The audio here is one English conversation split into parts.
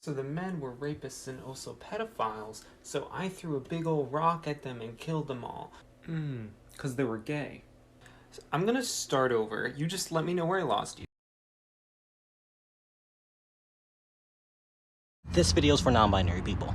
So the men were rapists and also pedophiles, so I threw a big old rock at them and killed them all. 'Cause they were gay. So I'm gonna start over. You just let me know where I lost you. This video is for non-binary people.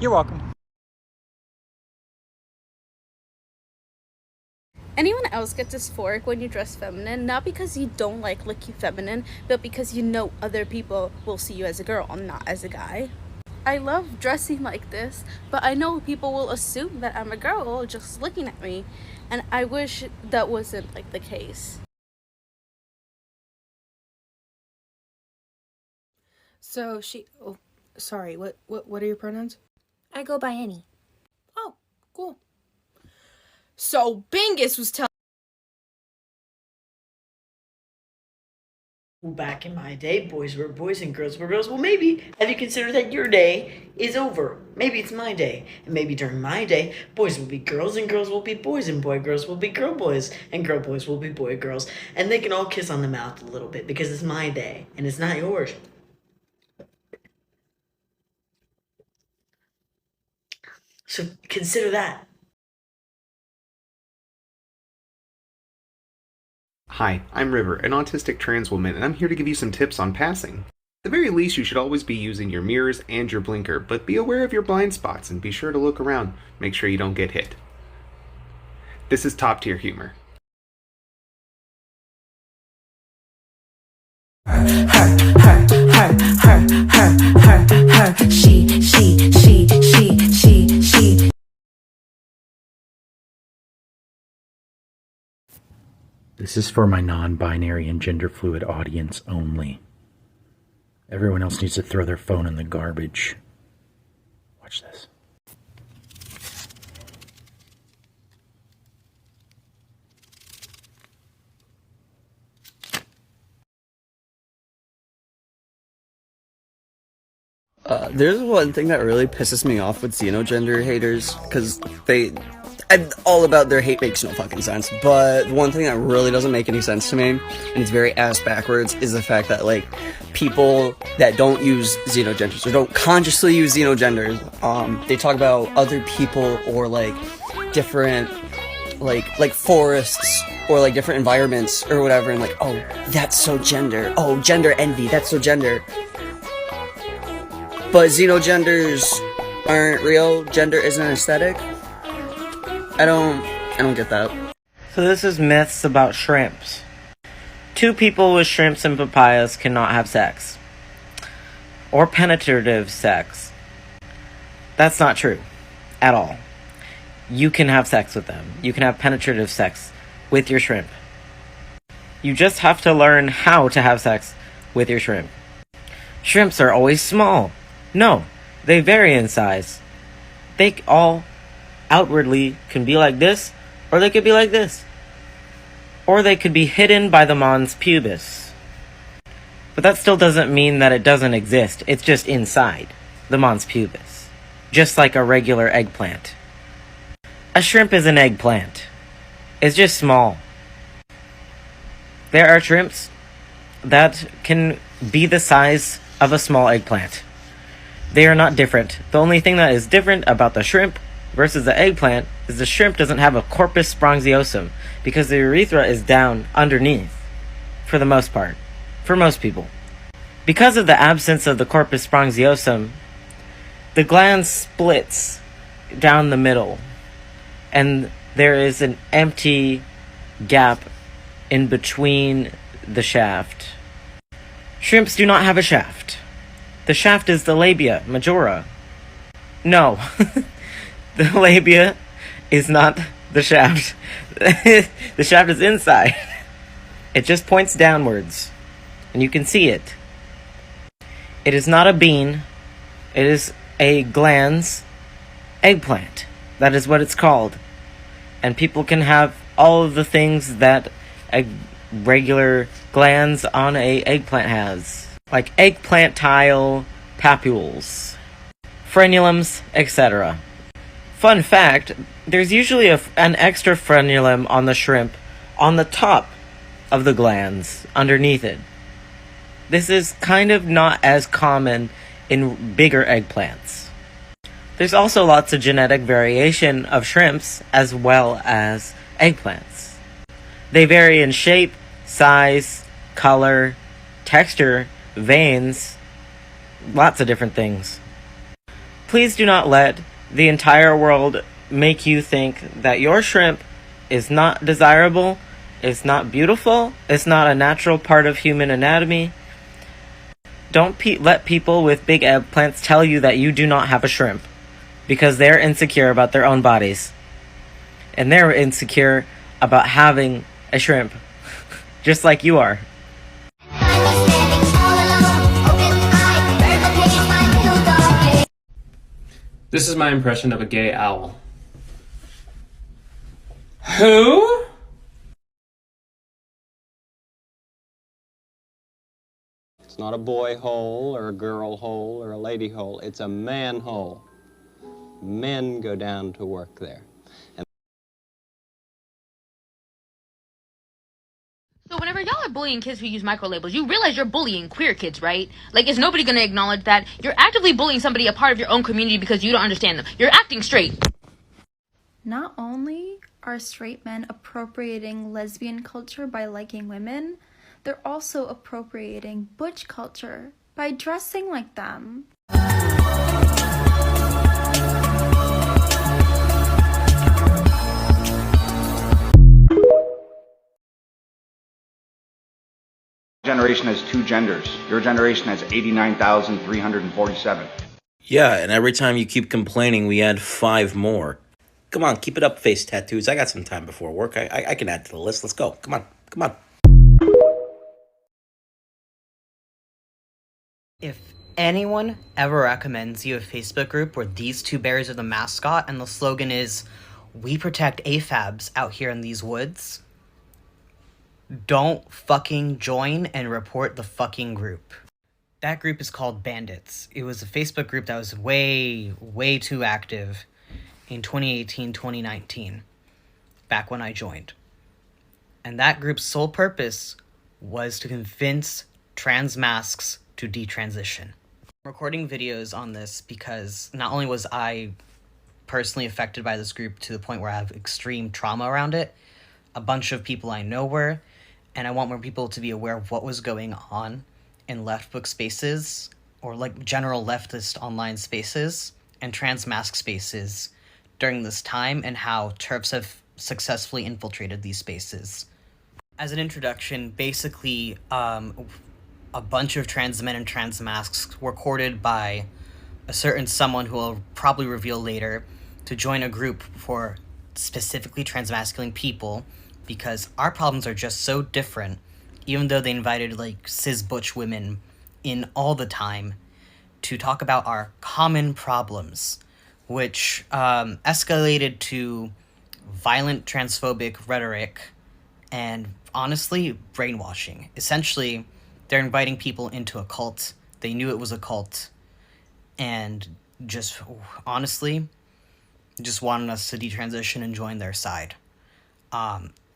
You're welcome. Anyone else gets dysphoric when you dress feminine, not because you don't like looking feminine, but because you know other people will see you as a girl, not as a guy. I love dressing like this, but I know people will assume that I'm a girl just looking at me, and I wish that wasn't like the case. So sorry, what are your pronouns? I go by any. Oh, cool. So Bingus was telling. Well, back in my day, boys were boys and girls were girls. Well, maybe have you considered that your day is over? Maybe it's my day. And maybe during my day, boys will be girls and girls will be boys and boy girls will be girl boys and girl boys will be boy girls. And they can all kiss on the mouth a little bit because it's my day and it's not yours. So consider that. Hi, I'm River, an autistic trans woman, and I'm here to give you some tips on passing. At the very least, you should always be using your mirrors and your blinker, but be aware of your blind spots and be sure to look around. Make sure you don't get hit. This is top tier humor. She. This is for my non-binary and gender-fluid audience only. Everyone else needs to throw their phone in the garbage. Watch this. There's one thing that really pisses me off with Xenogender haters, because all about their hate makes no fucking sense, but one thing that really doesn't make any sense to me, and it's very ass backwards, is the fact that, like, people that don't use Xenogenders, or don't consciously use Xenogenders, they talk about other people, or, like, different, like forests, or, like, different environments, or whatever, and like, oh, that's so gender, oh, gender envy, that's so gender. But Xenogenders aren't real, gender isn't an aesthetic. I don't get that. So this is myths about shrimps. Two people with shrimps and papayas cannot have sex. Or penetrative sex. That's not true. At all. You can have sex with them. You can have penetrative sex with your shrimp. You just have to learn how to have sex with your shrimp. Shrimps are always small. No, they vary in size. They all outwardly can be like this, or they could be like this. Or they could be hidden by the mons pubis. But that still doesn't mean that it doesn't exist. It's just inside the mons pubis. Just like a regular eggplant. A shrimp is an eggplant. It's just small. There are shrimps that can be the size of a small eggplant. They are not different. The only thing that is different about the shrimp versus the eggplant is the shrimp doesn't have a corpus spongiosum because the urethra is down underneath, for the most part, for most people. Because of the absence of the corpus spongiosum, the gland splits down the middle, and there is an empty gap in between the shaft. Shrimps do not have a shaft. The shaft is the labia majora. No. The labia is not the shaft. The shaft is inside. It just points downwards. And you can see it. It is not a bean. It is a glans eggplant. That is what it's called. And people can have all of the things that a regular glands on a eggplant has. Like eggplant-tile papules, frenulums, etc. Fun fact, there's usually an extra frenulum on the shrimp on the top of the glands underneath it. This is kind of not as common in bigger eggplants. There's also lots of genetic variation of shrimps as well as eggplants. They vary in shape, size, color, texture, veins, lots of different things. Please do not let the entire world make you think that your shrimp is not desirable, is not beautiful, is not a natural part of human anatomy. Don't let people with big eggplants tell you that you do not have a shrimp, because they're insecure about their own bodies. And they're insecure about having a shrimp, just like you are. This is my impression of a gay owl. Who? It's not a boy hole or a girl hole or a lady hole. It's a man hole. Men go down to work there. So whenever y'all are bullying kids who use micro-labels, you realize you're bullying queer kids, right? Like, is nobody gonna acknowledge that? You're actively bullying somebody a part of your own community because you don't understand them. You're acting straight. Not only are straight men appropriating lesbian culture by liking women, they're also appropriating butch culture by dressing like them. Generation has 2 genders. Your generation has 89,347. Yeah, and every time you keep complaining, we add 5 more. Come on, keep it up, face tattoos. I got some time before work. I can add to the list. Let's go. Come on, come on. If anyone ever recommends you a Facebook group where these 2 bears are the mascot and the slogan is, "We protect AFABs out here in these woods," don't fucking join and report the fucking group. That group is called Bandits. It was a Facebook group that was way, way too active in 2018, 2019, back when I joined. And that group's sole purpose was to convince trans masks to detransition. I'm recording videos on this because not only was I personally affected by this group to the point where I have extreme trauma around it, a bunch of people I know were, and I want more people to be aware of what was going on in left book spaces, or like general leftist online spaces, and trans mask spaces during this time, and how TERFs have successfully infiltrated these spaces. As an introduction, basically, a bunch of trans men and trans masks were courted by a certain someone who I'll probably reveal later to join a group for specifically transmasculine people, because our problems are just so different, even though they invited like cis butch women in all the time to talk about our common problems, which escalated to violent transphobic rhetoric and honestly brainwashing. Essentially, they're inviting people into a cult. They knew it was a cult, and just honestly just wanted us to detransition and join their side.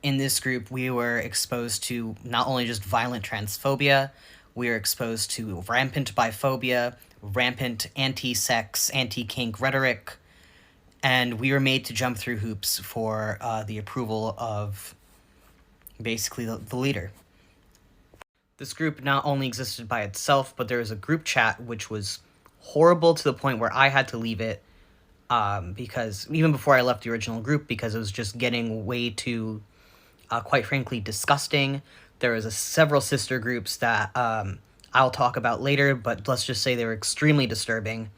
In this group, we were exposed to not only just violent transphobia, we were exposed to rampant biphobia, rampant anti-sex, anti-kink rhetoric, and we were made to jump through hoops for the approval of basically the leader. This group not only existed by itself, but there was a group chat which was horrible to the point where I had to leave it, because even before I left the original group, because it was just getting way too quite frankly disgusting. There was several sister groups that I'll talk about later, but let's just say they were extremely disturbing.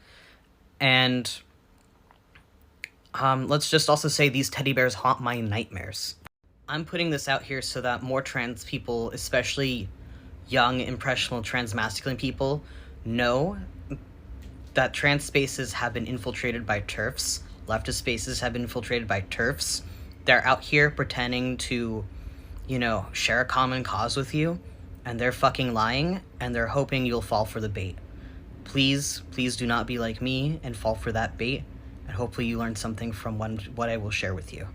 And let's just also say these teddy bears haunt my nightmares. I'm putting this out here so that more trans people, especially young, impressionable transmasculine people, know that trans spaces have been infiltrated by TERFs. Leftist spaces have been infiltrated by TERFs. They're out here pretending to, share a common cause with you, and they're fucking lying, and they're hoping you'll fall for the bait. Please do not be like me and fall for that bait, and hopefully you learn something from what I will share with you.